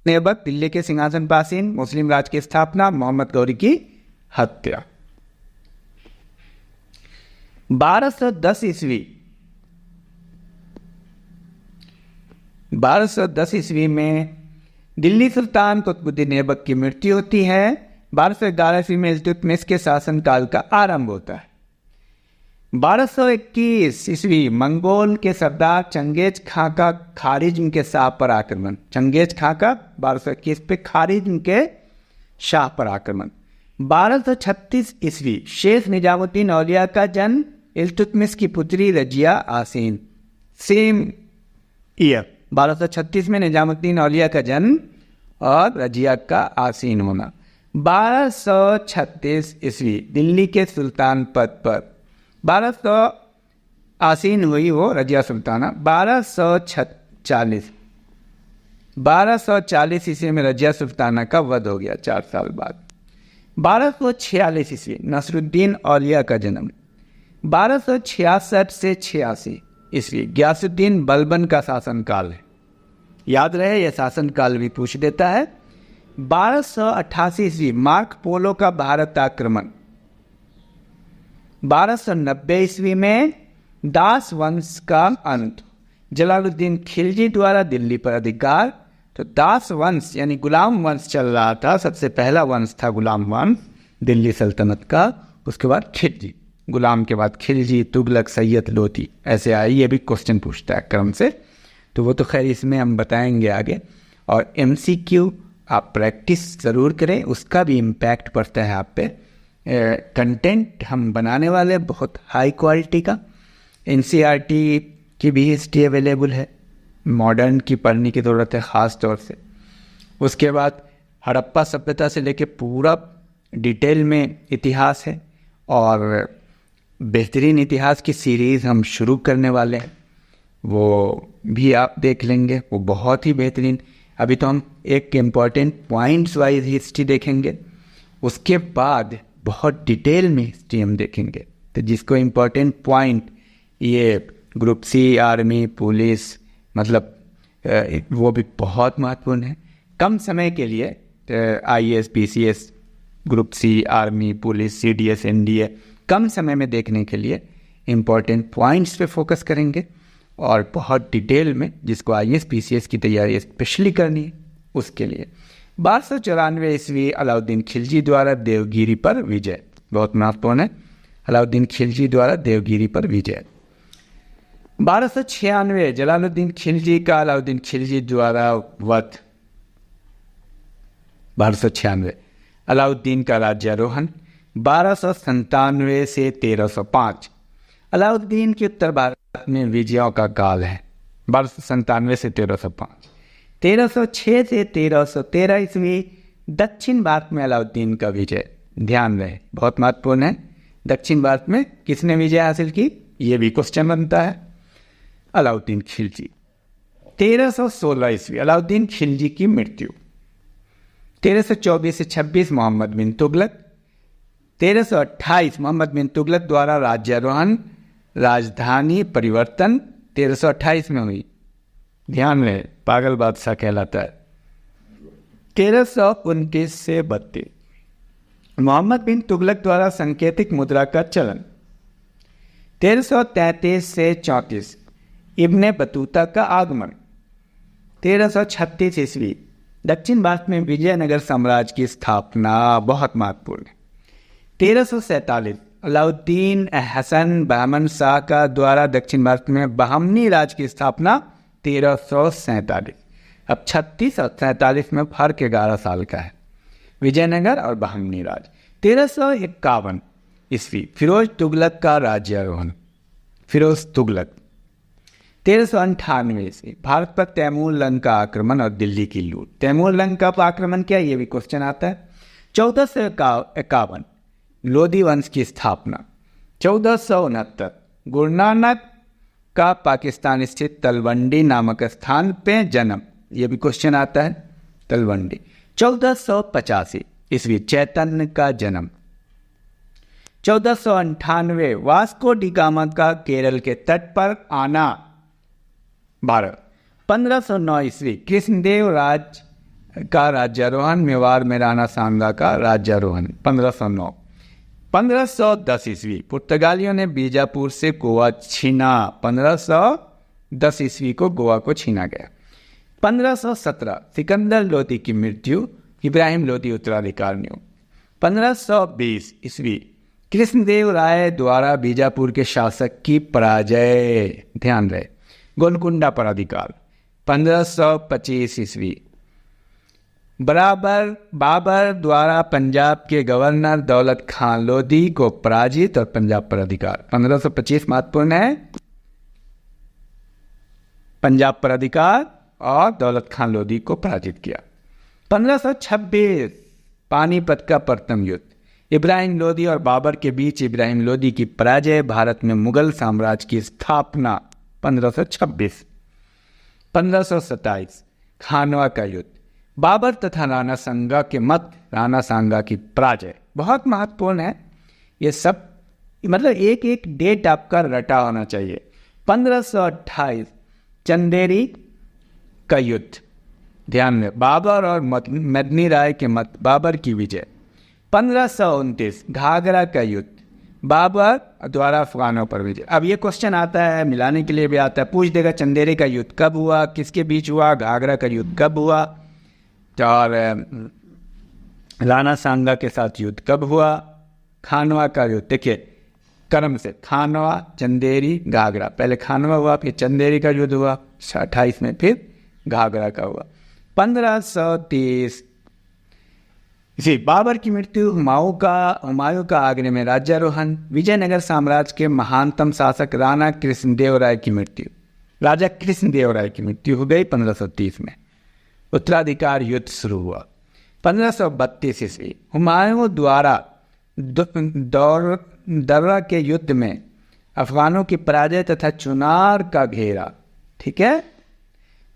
ऐबक दिल्ली के सिंहासन पर आसीन, मुस्लिम राज की स्थापना, मोहम्मद गौरी की हत्या। 1210 ईस्वी 1210 ईस्वी में दिल्ली सुल्तान कुतुबुद्दीन ऐबक की मृत्यु होती है। 1211 ईस्वी में इल्तुतमिश के शासनकाल का आरंभ होता है। 1221 ईस्वी मंगोल के सरदार चंगेज खां का खारिज्म के शाह पर आक्रमण। चंगेज खां का 1221 पे खारिज्म के शाह पर आक्रमण। 1236 ईस्वी शेख निजामुद्दीन औलिया का जन्म, इल्तुतमिश की पुत्री रजिया आसीन। सेम ईयर 1236 में निजामुद्दीन औलिया का जन्म और रजिया का आसीन होना। 1236 ईस्वी दिल्ली के सुल्तान पद पर 1200 आसीन हुई वो रजिया सुल्ताना। 1240 ईस्वी में रजिया सुल्ताना का वध हो गया 4 साल बाद। 1246 ईस्वी नसरुद्दीन औलिया का जन्म। 1266 से 86 ईस्वी गयासुद्दीन बलबन का शासनकाल है। याद रहे, यह शासनकाल भी पूछ देता है। 1288 ईस्वी मार्क पोलो का भारत आक्रमण। 1290 ईस्वी में दास वंश का अंत, जलालुद्दीन खिलजी द्वारा दिल्ली पर अधिकार। तो दास वंश यानी गुलाम वंश चल रहा था, सबसे पहला वंश था गुलाम वंश दिल्ली सल्तनत का। उसके बाद खिलजी, गुलाम के बाद खिलजी, तुगलक, सैयद, लोधी, ऐसे आए। ये भी क्वेश्चन पूछता है क्रम से, तो वो तो खैर इसमें हम बताएंगे आगे। और MCQ आप प्रैक्टिस ज़रूर करें, उसका भी इम्पैक्ट पड़ता है आप पे। कंटेंट हम बनाने वाले बहुत हाई क्वालिटी का। NCERT की भी हिस्ट्री अवेलेबल है, मॉडर्न की पढ़ने की ज़रूरत है ख़ास तौर से। उसके बाद हड़प्पा सभ्यता से लेके पूरा डिटेल में इतिहास है, और बेहतरीन इतिहास की सीरीज़ हम शुरू करने वाले हैं, वो भी आप देख लेंगे, वो बहुत ही बेहतरीन। अभी तो हम एक इम्पॉर्टेंट पॉइंट्स वाइज हिस्ट्री देखेंगे, उसके बाद बहुत डिटेल में हिस्ट्री हम देखेंगे। तो जिसको इम्पॉर्टेंट पॉइंट, ये ग्रुप C आर्मी पुलिस, मतलब वो भी बहुत महत्वपूर्ण है। कम समय के लिए IAS PCS group C army police CDS NDA कम समय में देखने के लिए इम्पॉर्टेंट पॉइंट्स पे फोकस करेंगे, और बहुत डिटेल में जिसको IAS PCS की तैयारी स्पेशली करनी है उसके लिए। 1294 ईस्वी अलाउद्दीन खिलजी द्वारा देवगिरी पर विजय, बहुत महत्वपूर्ण है। अलाउद्दीन खिलजी द्वारा देवगिरी पर विजय। 1296 जलालुद्दीन खिलजी का अलाउद्दीन खिलजी द्वारा वध। 1296 अलाउद्दीन का राज्यारोहण। 1297 से 1305 अलाउद्दीन के उत्तर भारत में विजयों का काल है। 1297 से 1305। 1306 से 1313 ईस्वी दक्षिण भारत में अलाउद्दीन का विजय। ध्यान रहे, बहुत महत्वपूर्ण है। दक्षिण भारत में किसने विजय हासिल की, ये भी क्वेश्चन बनता है। अलाउद्दीन खिलजी। 1316 ईस्वी अलाउद्दीन खिलजी की मृत्यु। 1324 से 26 मोहम्मद बिन तुगलक। 1328 मोहम्मद बिन तुगलक द्वारा राज्यारोहण, राजधानी परिवर्तन 1328 में हुई। ध्यान रहे, पागल बादशाह कहलाता है। 1329 से 32 मोहम्मद बिन तुगलक द्वारा संकेतिक मुद्रा का चलन। 1333 से 34 इब्ने बतूता का आगमन। 1336 ईस्वी दक्षिण भारत में विजयनगर साम्राज्य की स्थापना, बहुत महत्वपूर्ण है। 1347 अलाउद्दीन हसन बहमन शाह का द्वारा दक्षिण भारत में बहमनी राज की स्थापना। 1347। अब 36 और 47 में फर्क 11 साल का है, विजयनगर और बहमनी राज। 1351 ईस्वी फिरोज तुगलक का राज्यारोहण। फिरोज तुगलक। 1398 ईस्वी भारत पर तैमूर लंग का आक्रमण और दिल्ली की लूट। तैमूर लंग का आक्रमण क्या, ये भी क्वेश्चन आता है। 1451 लोधी वंश की स्थापना। 1469 गुरु नानक का पाकिस्तान स्थित तलवंडी नामक स्थान पे जन्म, ये भी क्वेश्चन आता है, तलवंडी। 1485 ईस्वी चैतन्य का जन्म। 1498 वास्को डी गामा का केरल के तट पर आना, भारत। 1509 ईस्वी कृष्णदेव राज का राज्यारोहण, मेवाड़ में राणा सांगा का राज्यारोहण 1509। 1510 ईस्वी पुर्तगालियों ने बीजापुर से गोवा छीना। 1510 ईस्वी को गोवा को छीना गया। 1517 सिकंदर लोदी की मृत्यु, इब्राहिम लोदी उत्तराधिकार नियुक्त। 1520 ईस्वी कृष्णदेव राय द्वारा बीजापुर के शासक की पराजय, ध्यान रहे, गोलकुंडा पर अधिकार। 1525 ईस्वी बाबर द्वारा पंजाब के गवर्नर दौलत खान लोधी को पराजित और पंजाब पर अधिकार। 1525 महत्वपूर्ण है, पंजाब पर अधिकार और दौलत खान लोधी को पराजित किया। 1526 पानीपत का प्रथम युद्ध, इब्राहिम लोदी और बाबर के बीच इब्राहिम लोदी की पराजय, भारत में मुगल साम्राज्य की स्थापना 1526। 1527 खानवा का युद्ध, बाबर तथा राणा सांगा के मत, राणा सांगा की पराजय। बहुत महत्वपूर्ण है ये सब, मतलब एक एक डेट आपका रटा होना चाहिए। 1528 चंदेरी का युद्ध, ध्यान में, बाबर और मदनी राय के मत, बाबर की विजय। 1529 घाघरा का युद्ध, बाबर द्वारा अफगानों पर विजय। अब ये क्वेश्चन आता है, मिलाने के लिए भी आता है, पूछ देगा चंदेरी का युद्ध कब हुआ, किसके बीच हुआ, घाघरा का युद्ध कब हुआ, और राणा सांगा के साथ युद्ध कब हुआ, खानवा का युद्ध। देखिए क्रम से, खानवा, चंदेरी, घाघरा, पहले खानवा हुआ, फिर चंदेरी का युद्ध हुआ 28 में, फिर घाघरा का हुआ। 1530 इसी बाबर की मृत्यु, हुमायूं का आगरे में राज्यारोहण, विजयनगर साम्राज्य के महानतम शासक राणा कृष्णदेव राय की मृत्यु, राजा कृष्णदेव राय की मृत्यु हो गई 1530 में। उत्तराधिकार युद्ध शुरू हुआ। 1532 ईस्वी हुमायूं द्वारा दर्रा के युद्ध में अफगानों की पराजय तथा चुनार का घेरा, ठीक है।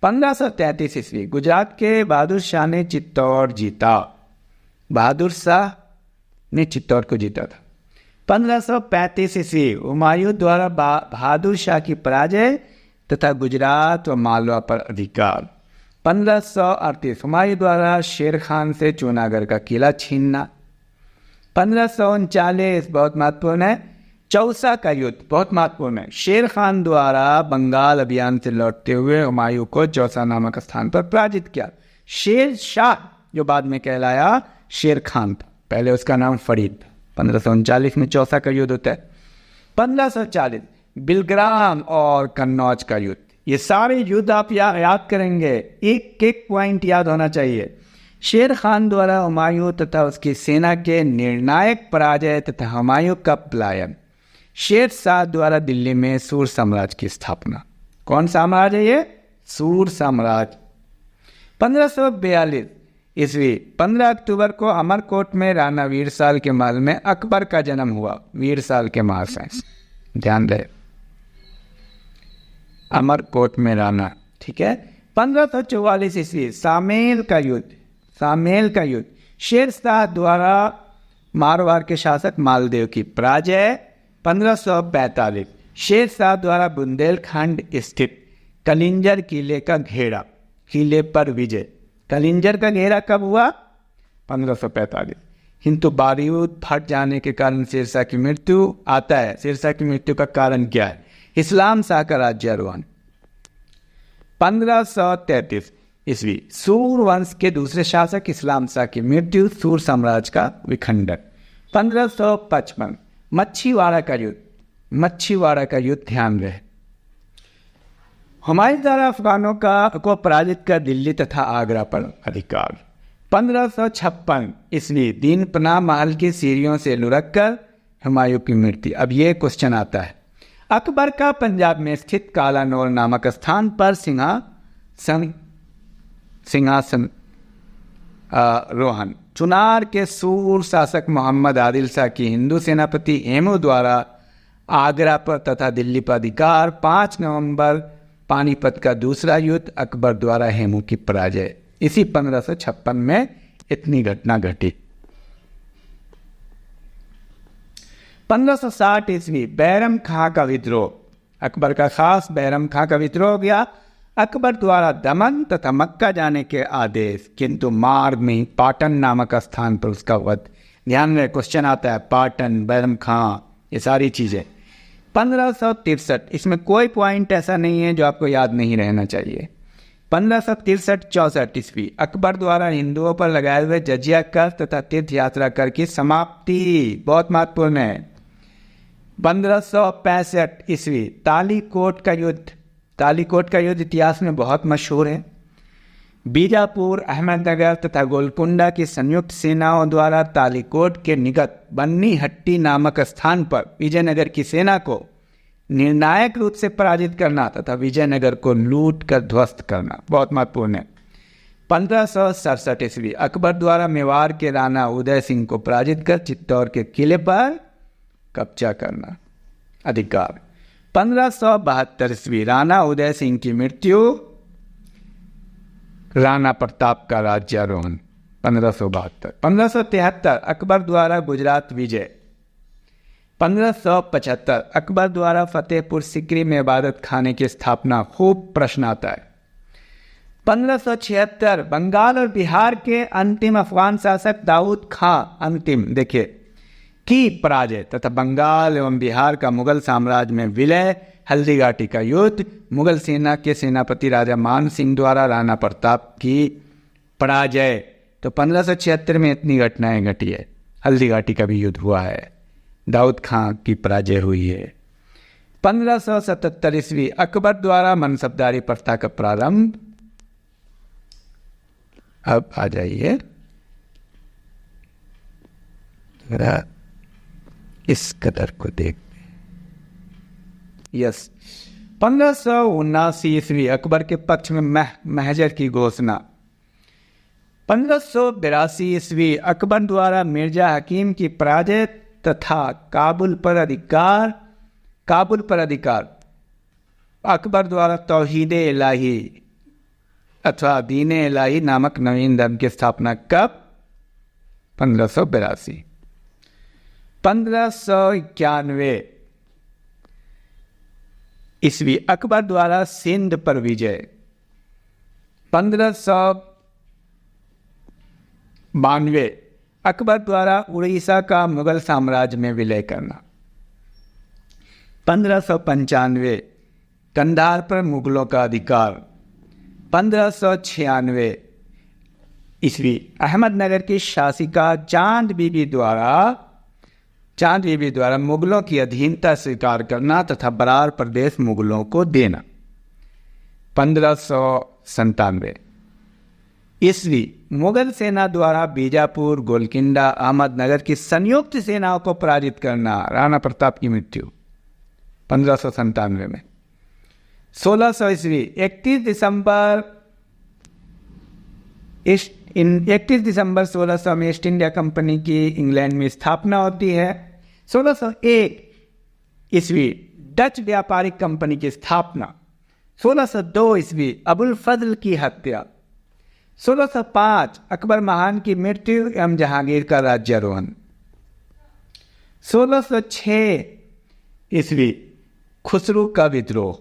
1533 ईस्वी गुजरात के बहादुर शाह ने चित्तौड़ जीता, बहादुर शाह ने चित्तौड़ को जीता था। 1535 ईस्वी हुमायूं द्वारा बहादुर शाह की पराजय तथा गुजरात व मालवा पर अधिकार। 1538 हुमायूं द्वारा शेर खान से चूनागढ़ का किला छीनना। 1539 बहुत महत्वपूर्ण है, चौसा का युद्ध, बहुत महत्वपूर्ण है, शेर खान द्वारा बंगाल अभियान से लौटते हुए हुमायूं को चौसा नामक स्थान पर पराजित किया। शेर शाह जो बाद में कहलाया शेर खान था, पहले उसका नाम फरीद था। 1539 में चौसा का युद्ध होता है। 1540 बिलग्राम और कन्नौज का युद्ध, ये सारे युद्ध आप याद करेंगे, एक एक पॉइंट याद होना चाहिए। शेर खान द्वारा हुमायूं तथा उसकी सेना के निर्णायक पराजय तथा हुमायूं का पलायन। शेर शाह द्वारा दिल्ली में सूर साम्राज्य की स्थापना। कौन साम्राज्य है ये? सूर साम्राज्य। 1542 ईस्वी 15 अक्टूबर को अमरकोट में राणा वीरसाल के महल में अकबर का जन्म हुआ। वीरसाल के महल से, ध्यान रहे, अमरकोट में राणा, ठीक है। 1544 ईस्वी सामेल का युद्ध, सामेल का युद्ध, शेर शाह द्वारा मारवाड़ के शासक मालदेव की पराजय। 1545 शेर शाह द्वारा बुंदेलखंड स्थित कलिंजर किले का घेरा, किले पर विजय। कलिंजर का घेरा कब हुआ? 1545। किंतु बारूद फट जाने के कारण शेरशाह की मृत्यु आता है। शेरशाह की मृत्यु का कारण क्या है? इस्लाम शाह का राज्यारोहण। 1533 ईस्वी सूर वंश के दूसरे शासक इस्लाम शाह की मृत्यु, सूर साम्राज्य का विखंडन। 1555 मच्छीवाड़ा का युद्ध, मच्छीवाड़ा का युद्ध, ध्यान रहे, हुमायूं द्वारा अफगानों को पराजित कर दिल्ली तथा आगरा पर अधिकार। 1556 ईस्वी दीन पनाह महल की सीढ़ियों से लुढ़क कर हुमायूं की मृत्यु। अब ये क्वेश्चन आता है, अकबर का पंजाब में स्थित कालानौर नामक स्थान पर सिंहासन रोहन। चुनार के सूर शासक मोहम्मद आदिल शाह की हिंदू सेनापति हेमू द्वारा आगरा पर तथा दिल्ली पर अधिकार। 5 नवंबर पानीपत का दूसरा युद्ध, अकबर द्वारा हेमू की पराजय। इसी 1556 में इतनी घटना घटी। 1560 ईस्वी बैरम खां का विद्रोह, अकबर का खास बैरम खां का विद्रोह हो गया। अकबर द्वारा दमन तथा मक्का जाने के आदेश, किंतु मार्ग में पाटन नामक स्थान पर उसका वध। ध्यान रहे, क्वेश्चन आता है पाटन, बैरम खां, ये सारी चीज़ें। 1563, इसमें कोई पॉइंट ऐसा नहीं है जो आपको याद नहीं रहना चाहिए। 1563-64 ईस्वी अकबर द्वारा हिंदुओं पर लगाए हुए जजिया कर तथा तीर्थ यात्रा कर की समाप्ति, बहुत महत्वपूर्ण है। 1565 ईस्वी तालीकोट का युद्ध। तालीकोट का युद्ध इतिहास में बहुत मशहूर है। बीजापुर, अहमदनगर तथा गोलकुंडा की संयुक्त सेनाओं द्वारा तालीकोट के निकट बन्नी हट्टी नामक स्थान पर विजयनगर की सेना को निर्णायक रूप से पराजित करना तथा विजयनगर को लूट कर ध्वस्त करना, बहुत महत्वपूर्ण है। 1567 ईस्वी अकबर द्वारा मेवाड़ के राणा उदय सिंह को पराजित कर चित्तौड़ के किले पर कब्जा करना, अधिकार। 1572 ईस्वी राणा उदय सिंह की मृत्यु, राणा प्रताप का राज्यारोहण। 1572। 1573 अकबर द्वारा गुजरात विजय। 1575 अकबर द्वारा फतेहपुर सिकरी में इबादत खाने की स्थापना, खूब प्रश्न आता है। 1576 बंगाल और बिहार के अंतिम अफगान शासक दाऊद खां अंतिम, देखिए, की पराजय तथा बंगाल एवं बिहार का मुगल साम्राज्य में विलय, हल्दीघाटी का युद्ध, मुगल सेना के सेनापति राजा मान सिंह द्वारा राणा प्रताप की पराजय। तो 1576 में इतनी घटनाएं घटी है। हल्दीघाटी का भी युद्ध हुआ है, दाऊद खां की पराजय हुई है। 1577 ईस्वी अकबर द्वारा मनसबदारी प्रथा का प्रारंभ। अब आ जाइए इस कदर को देखते। यस, 1579 ईस्वी अकबर के पक्ष में महजर की घोषणा। 1582 ईस्वी अकबर द्वारा मिर्जा हकीम की पराजय तथा काबुल पर अधिकार। अकबर द्वारा तौहीदे इलाही अथवा दीने इलाही नामक नवीन धर्म की स्थापना कब? 1582। 1591 ईस्वी अकबर द्वारा सिंध पर विजय। 1592 अकबर द्वारा उड़ीसा का मुगल साम्राज्य में विलय करना। 1595 कंधार पर मुगलों का अधिकार। 1596 ईस्वी अहमदनगर की शासिका चांद बीबी द्वारा मुगलों की अधीनता स्वीकार करना तथा बरार प्रदेश मुगलों को देना। 1597 ईस्वी मुगल सेना द्वारा बीजापुर, गोलकुंडा, अहमदनगर की संयुक्त सेनाओं को पराजित करना, राणा प्रताप की मृत्यु 1597 में। 1600 ईस्वी 31 दिसंबर 1600 में ईस्ट इंडिया कंपनी की इंग्लैंड में स्थापना होती है। 1601 ईस्वी डच व्यापारिक कंपनी की स्थापना। 1602 ईस्वी अबुल फजल की हत्या। 1605 अकबर महान की मृत्यु एवं जहांगीर का राज्यारोहण। 1606 ईस्वी खुसरू का विद्रोह।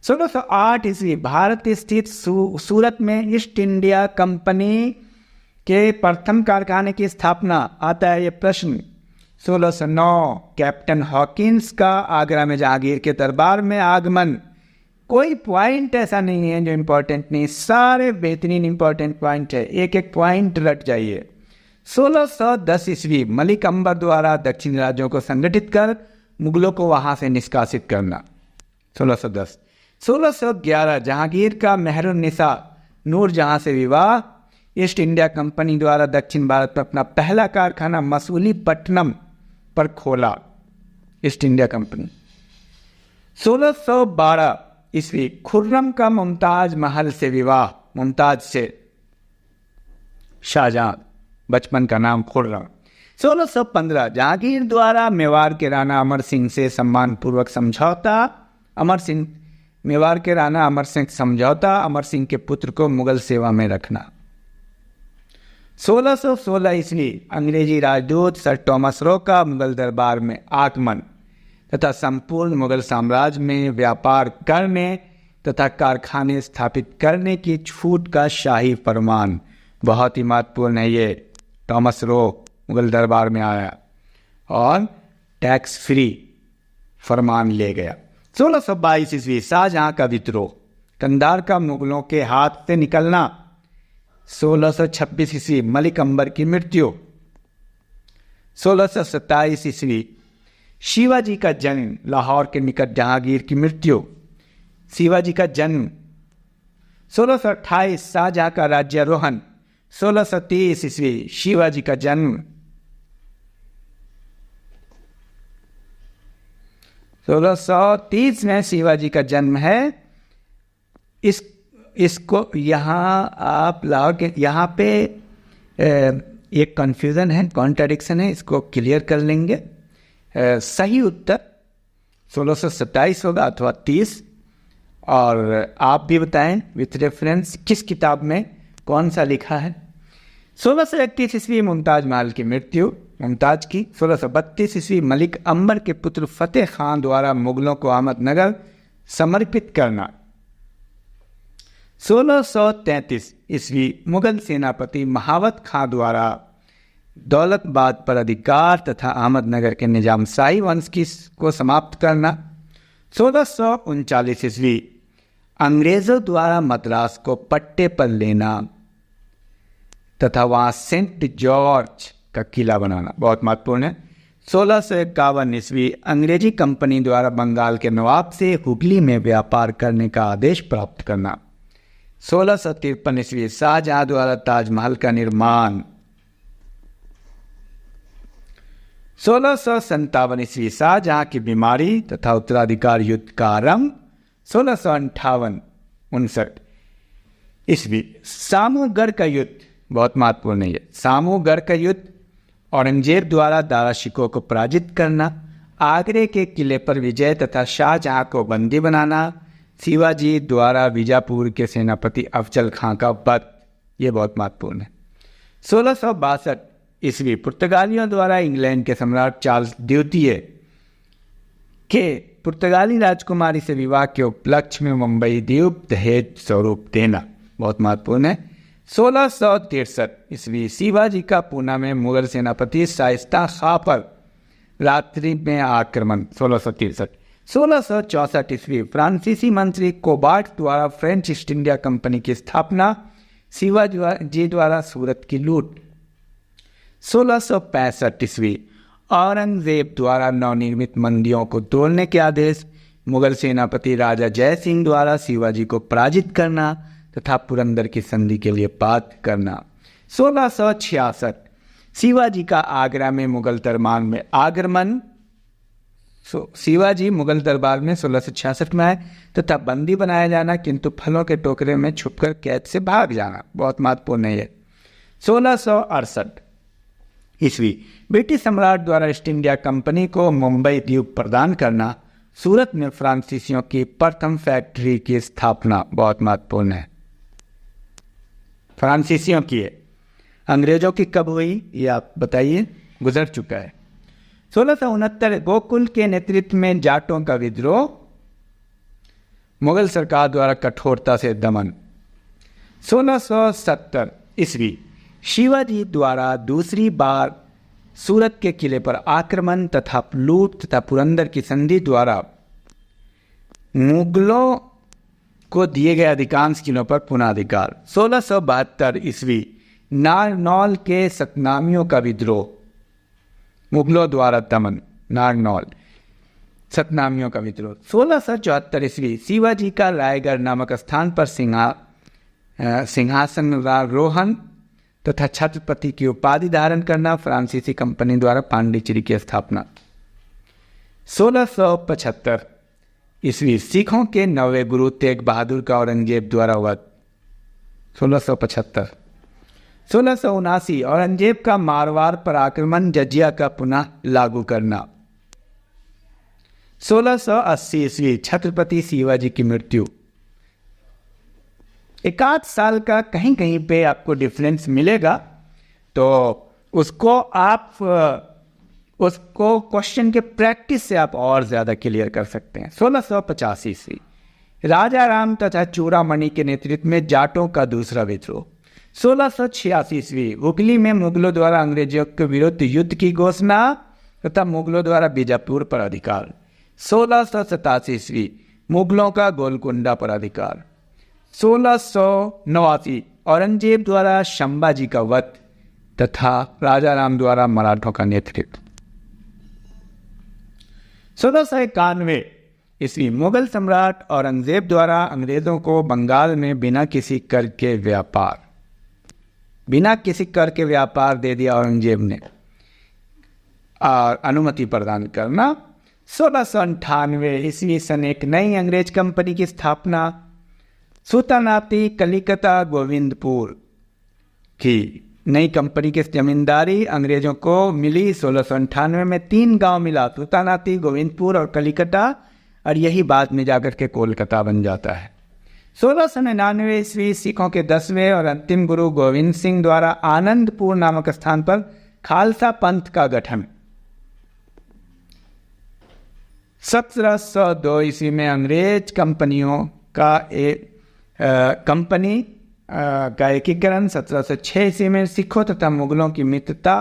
1608 ईस्वी भारत स्थित सूरत में ईस्ट इंडिया कंपनी के प्रथम कारखाने की स्थापना। आता है ये प्रश्न। 1609 कैप्टन हॉकिंस का आगरा में जहांगीर के दरबार में आगमन। कोई पॉइंट ऐसा नहीं है जो इम्पोर्टेंट नहीं, सारे बेहतरीन इम्पोर्टेंट पॉइंट है, एक एक पॉइंट रट जाइए। 1610 ईस्वी मलिक अंबर द्वारा दक्षिण राज्यों को संगठित कर मुगलों को वहां से निष्कासित करना। 1610। 1611 जहांगीर का मेहरुन्निसा नूर जहां से विवाह। ईस्ट इंडिया कंपनी द्वारा दक्षिण भारत में अपना पहला कारखाना मसूलीपट्टनम पर खोला, ईस्ट इंडिया कंपनी। 1612 ईस्वी खुर्रम का मुमताज महल से विवाह, मुमताज से शाहजहां, बचपन का नाम खुर्रम। 1615 जहांगीर द्वारा मेवाड़ के राणा अमर सिंह से सम्मानपूर्वक समझौता। मेवाड़ के राणा अमर सिंह समझौता, अमर सिंह के पुत्र को मुगल सेवा में रखना। 1616 ईस्वी अंग्रेजी राजदूत सर टॉमस रो का मुगल दरबार में आगमन तथा संपूर्ण मुगल साम्राज्य में व्यापार करने तथा कारखाने स्थापित करने की छूट का शाही फरमान, बहुत ही महत्वपूर्ण है ये। थॉमस रो मुगल दरबार में आया और टैक्स फ्री फरमान ले गया। 1622 ईस्वी शाहजहां का विद्रोह, कंधार का मुगलों के हाथ से निकलना। 1626 ईस्वी मलिक अंबर की मृत्यु। 1627 ईस्वी शिवाजी का जन्म, लाहौर के निकट जहांगीर की मृत्यु। शिवाजी का जन्म। 1628 शाहजहां का राज्यारोहण। 1630 ईस्वी शिवाजी का जन्म। 1630 में शिवाजी का जन्म है। इसको यहाँ आप लाहौर के यहाँ पे एक कन्फ्यूज़न है, कॉन्ट्राडिक्शन है, इसको क्लियर कर लेंगे। सही उत्तर 1627 होगा अथवा 30। और आप भी बताएं विथ रेफरेंस किस किताब में कौन सा लिखा है। 1631 ईस्वी मुमताज महल की मृत्यु, मुमताज की। 1632 ईस्वी मलिक अंबर के पुत्र फतेह खान द्वारा मुगलों को अहमदनगर समर्पित करना। 1633 ईस्वी मुगल सेनापति महावत खां द्वारा दौलताबाद पर अधिकार तथा अहमदनगर के निजाम शाही वंश को समाप्त करना। 1639 ईस्वी अंग्रेजों द्वारा मद्रास को पट्टे पर लेना तथा वहाँ सेंट जॉर्ज का किला बनाना, बहुत महत्वपूर्ण है। 1651 ईस्वी अंग्रेजी कंपनी द्वारा बंगाल के नवाब से हुगली में व्यापार करने का आदेश प्राप्त करना। 1653 ईस्वी शाहजहां द्वारा ताजमहल का निर्माण। 1657 ईस्वी शाहजहां की बीमारी तथा उत्तराधिकार युद्ध का आरंभ। 1658 ईस्वी सामूगढ़ का युद्ध, बहुत महत्वपूर्ण है। सामूगढ़ का युद्ध, औरंगजेब द्वारा दारा शिकोह को पराजित करना, आगरे के किले पर विजय तथा शाहजहां को बंदी बनाना, शिवाजी द्वारा बीजापुर के सेनापति अफजल खां का वध, ये बहुत महत्वपूर्ण है। 1662 ईस्वी पुर्तगालियों द्वारा इंग्लैंड के सम्राट चार्ल्स द्वितीय के पुर्तगाली राजकुमारी से विवाह के उपलक्ष्य में मुंबई द्वीप दहेज स्वरूप देना, बहुत महत्वपूर्ण है। 1663 ईस्वी शिवाजी का पूना में मुगल सेनापति शाइस्ता खां पर रात्रि में आक्रमण। 1663 1664 ईस्वी फ्रांसीसी मंत्री कोबार्ड द्वारा फ्रेंच ईस्ट इंडिया कंपनी की स्थापना। शिवाजी द्वारा सूरत की लूट। 1665 ईस्वी औरंगजेब द्वारा नवनिर्मित मंदिरों को तोड़ने के आदेश। मुगल सेनापति राजा जय सिंह द्वारा शिवाजी को पराजित करना तथा पुरंदर की संधि के लिए बाध्य करना। 1666 शिवाजी का आगरा में मुगल दरबार में आगमन। शिवाजी मुगल दरबार में 1666 में आए तथा बंदी बनाया जाना, किंतु फलों के टोकरे में छुपकर कैद से भाग जाना, बहुत महत्वपूर्ण है। 1668 ईस्वी ब्रिटिश सम्राट द्वारा ईस्ट इंडिया कंपनी को मुंबई द्वीप प्रदान करना। सूरत में फ्रांसीसियों की प्रथम फैक्ट्री की स्थापना, बहुत महत्वपूर्ण है। फ्रांसीसियों की है, अंग्रेजों की कब हुई ये आप बताइए, गुजर चुका है। 1669 गोकुल के नेतृत्व में जाटों का विद्रोह, मुगल सरकार द्वारा कठोरता से दमन। 1670 ईस्वी शिवाजी द्वारा दूसरी बार सूरत के किले पर आक्रमण तथा लूट तथा पुरंदर की संधि द्वारा मुगलों को दिए गए अधिकांश किलों पर पुनः अधिकार। 1672 ईस्वी नारनौल के सतनामियों का विद्रोह, मुगलों द्वारा दमन। नारनौल सतनामियों का विद्रोह। 1674 ईस्वी शिवाजी का रायगढ़ नामक स्थान पर सिंहासनारोहण तथा छत्रपति की उपाधि धारण करना। फ्रांसीसी कंपनी द्वारा पांडिचेरी की स्थापना। 1675 ईस्वी सिखों के नवे गुरु तेग बहादुर का औरंगजेब द्वारा वध। 1675 1679 औरंगजेब का मारवाड़ पर आक्रमण, जजिया का पुनः लागू करना। 1680 ईस्वी छत्रपति शिवाजी की मृत्यु। एक आध साल का कहीं कहीं पे आपको डिफरेंस मिलेगा, तो उसको क्वेश्चन के प्रैक्टिस से आप और ज़्यादा क्लियर कर सकते हैं। 1685 ईस्वी राजा राम तथा चूड़ामणि के नेतृत्व में जाटों का दूसरा विद्रोह। 1686 ईस्वी हुगली में मुगलों द्वारा अंग्रेजों के विरुद्ध युद्ध की घोषणा तथा मुगलों द्वारा बीजापुर पर अधिकार। 1687 ईस्वी मुगलों का गोलकुंडा पर अधिकार। 1689 औरंगजेब द्वारा संभाजी का वध तथा राजा राम द्वारा मराठों का नेतृत्व। 1691 ईस्वी मुगल सम्राट औरंगजेब द्वारा अंग्रेजों को बंगाल में बिना किसी कर के व्यापार दे दिया औरंगजेब ने और अनुमति प्रदान करना। 1698 ईस्वी सन एक नई अंग्रेज कंपनी की स्थापना। सुल्तानाती कलिकता गोविंदपुर की नई कंपनी की जमींदारी अंग्रेजों को मिली। 1698 में 3 गांव मिला, सुल्तानाती, गोविंदपुर और कलिकता, और यही बाद में जाकर के कोलकाता बन जाता है। 1699 ईस्वी सिखों के 10वें और अंतिम गुरु गोविंद सिंह द्वारा आनंदपुर नामक स्थान पर खालसा पंथ का गठन। 1702 ईस्वी में अंग्रेज कंपनियों का एकीकरण। 1706 ईस्वी में सिखों तथा मुगलों की मित्रता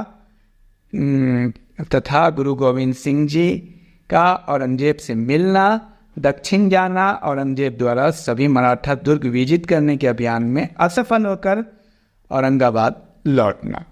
तथा गुरु गोविंद सिंह जी का औरंगजेब से मिलना, दक्षिण जाना, औरंगजेब द्वारा सभी मराठा दुर्ग विजित करने के अभियान में असफल होकर औरंगाबाद लौटना।